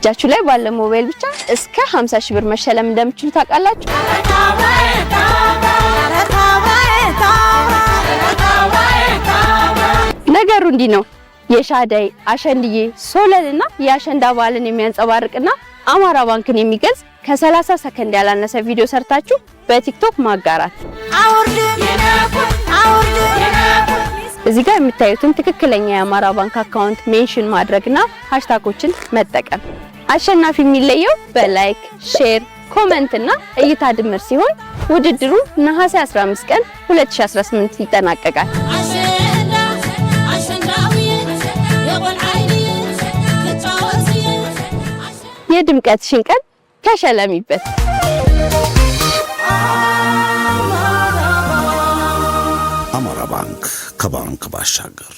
እጃችሁ ላይ ባለ ሞባይል ብቻ እስከ 50 ሺህ ብር መሸለም እንደምትችሉ ታውቃላችሁ? ነገሩ እንዲህ ነው። የሻደይ አሸንድዬ ሶለልና የአሸንዳ በዓልን የሚያንጸባርቅና አማራ ባንክን የሚገልጽ ከ30 ሰከንድ ያላነሰ ቪዲዮ ሰርታችሁ በቲክቶክ ማጋራት። እዚህ ጋር የምታዩትን ትክክለኛ የአማራ ባንክ አካውንት ሜንሽን ማድረግና ሃሽታጎችን መጠቀም። አሸናፊ የሚለየው በላይክ፣ ሼር፣ ኮሜንት እና እይታ ድምር ሲሆን ውድድሩ ነሐሴ 15 ቀን 2018 ይጠናቀቃል። የድምቀትሽን ቀን ተሸለሚበት። አማራ ባንክ ከባንክ ባሻገር